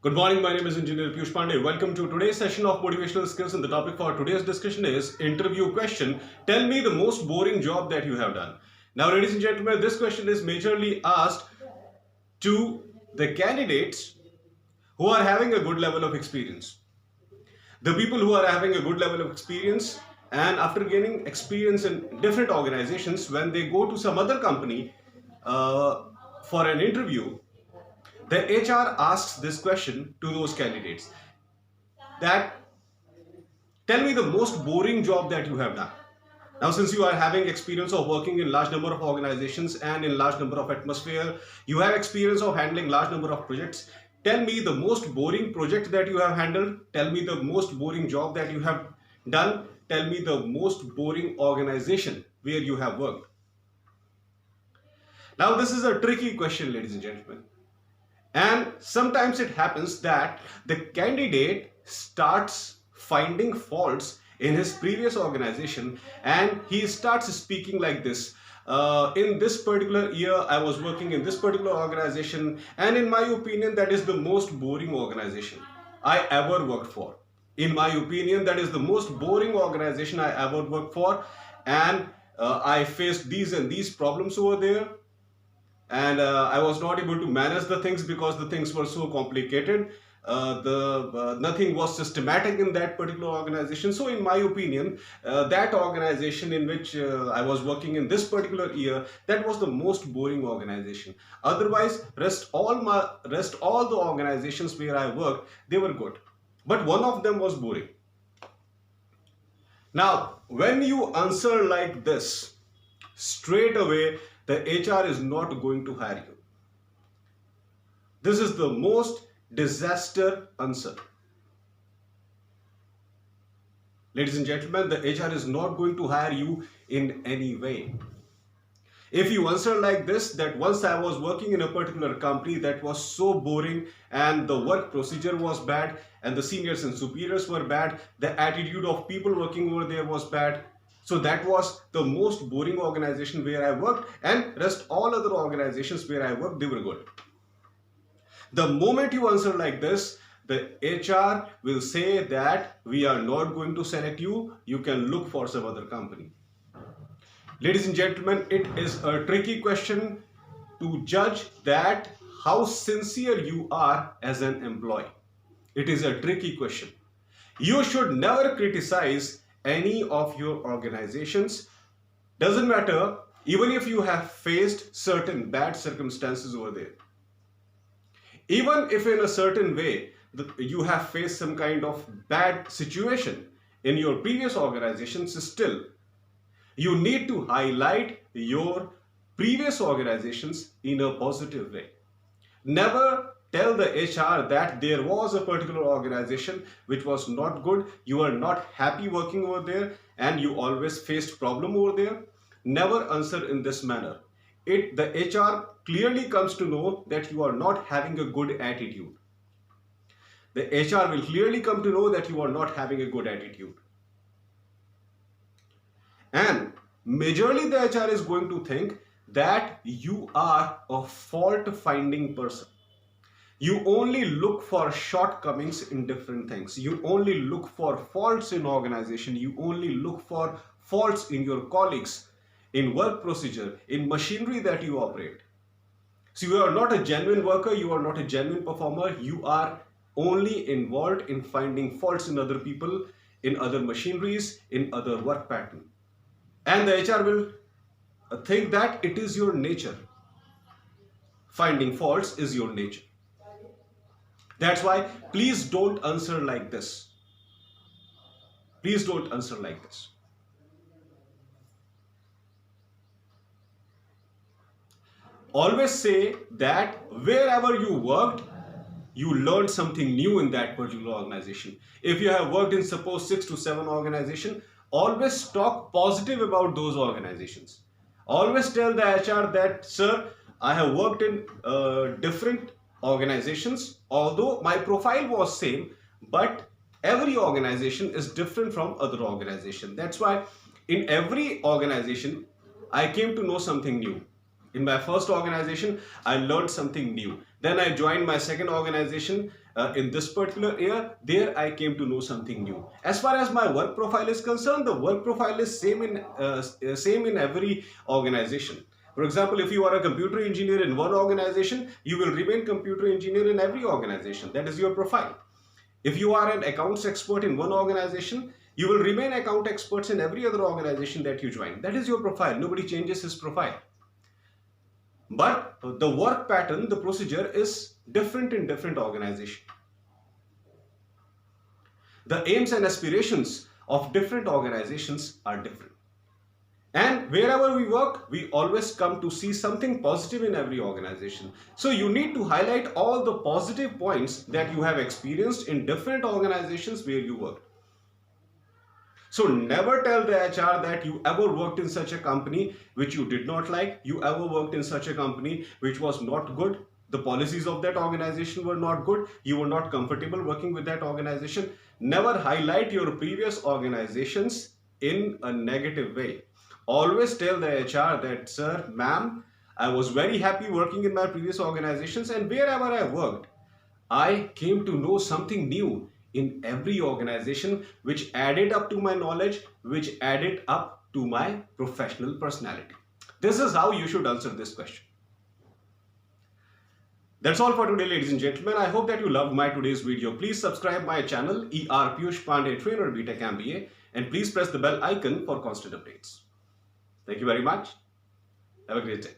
Good morning, my name is Engineer Piyush Pandey. Welcome to today's session of Motivational Skills, and the topic for today's discussion is interview question. Tell me the most boring job that you have done. Now, ladies and gentlemen, this question is majorly asked to the candidates who are having a good level of experience. The people who are having a good level of experience, and after gaining experience in different organizations, when they go to some other company for an interview, the HR asks this question to those candidates that tell me the most boring job that you have done. Now, since you are having experience of working in large number of organizations and in large number of atmosphere, you have experience of handling large number of projects. Tell me the most boring project that you have handled. Tell me the most boring job that you have done. Tell me the most boring organization where you have worked. Now, this is a tricky question, ladies and gentlemen. And sometimes it happens that the candidate starts finding faults in his previous organization and he starts speaking like this. In this particular year, I was working in this particular organization, and in my opinion, that is the most boring organization I ever worked for. In my opinion, that is the most boring organization I ever worked for, and I faced these and these problems over there, and I was not able to manage the things because the things were so complicated. Nothing was systematic in that particular organization. So in my opinion, that organization in which I was working in this particular year, that was the most boring organization. Otherwise, rest all the organizations where I worked, they were good, but one of them was boring. Now, when you answer like this, straight away the HR is not going to hire you. This is the most disaster answer. Ladies and gentlemen, the HR is not going to hire you in any way. If you answer like this, that once I was working in a particular company that was so boring and the work procedure was bad and the seniors and superiors were bad, the attitude of people working over there was bad, so that was the most boring organization where I worked, and rest all other organizations where I worked, they were good. The moment you answer like this, the HR will say that we are not going to select you, you can look for some other company. Ladies and gentlemen, it is a tricky question to judge that how sincere you are as an employee. It is a tricky question. You should never criticize any of your organizations. Doesn't matter, even if you have faced certain bad circumstances over there. Even if in a certain way you have faced some kind of bad situation in your previous organizations, still you need to highlight your previous organizations in a positive way. Never tell the HR that there was a particular organization which was not good, you are not happy working over there, and you always faced problem over there. Never answer in this manner. The HR clearly comes to know that you are not having a good attitude. The HR will clearly come to know that you are not having a good attitude. And majorly the HR is going to think that you are a fault-finding person. You only look for shortcomings in different things. You only look for faults in organization. You only look for faults in your colleagues, in work procedure, in machinery that you operate. So you are not a genuine worker. You are not a genuine performer. You are only involved in finding faults in other people, in other machineries, in other work pattern. And the HR will think that it is your nature. Finding faults is your nature. That's why please don't answer like this. Please don't answer like this. Always say that wherever you worked, you learned something new in that particular organization. If you have worked in suppose 6 to 7 organizations, always talk positive about those organizations. Always tell the HR that, sir, I have worked in different organizations, although my profile was same, but every organization is different from other organization. That's why in every organization I came to know something new. In my first organization, I learned something new. Then I joined my second organization in this particular year. There I came to know something new. As far as my work profile is concerned, the work profile is same in every organization. For example, if you are a computer engineer in one organization, you will remain computer engineer in every organization. That is your profile. If you are an accounts expert in one organization, you will remain account experts in every other organization that you join. That is your profile. Nobody changes his profile. But the work pattern, the procedure is different in different organizations. The aims and aspirations of different organizations are different. And wherever we work, we always come to see something positive in every organization. So you need to highlight all the positive points that you have experienced in different organizations where you work. So never tell the HR that you ever worked in such a company which you did not like, you ever worked in such a company which was not good, the policies of that organization were not good, you were not comfortable working with that organization. Never highlight your previous organizations in a negative way. Always tell the HR that, sir, ma'am, I was very happy working in my previous organizations, and wherever I worked, I came to know something new in every organization which added up to my knowledge, which added up to my professional personality. This is how you should answer this question. That's all for today, ladies and gentlemen. I hope that you loved my today's video. Please subscribe my channel, ER Piyush Pandey, Trainer BTech MBA, and please press the bell icon for constant updates. Thank you very much. Have a great day.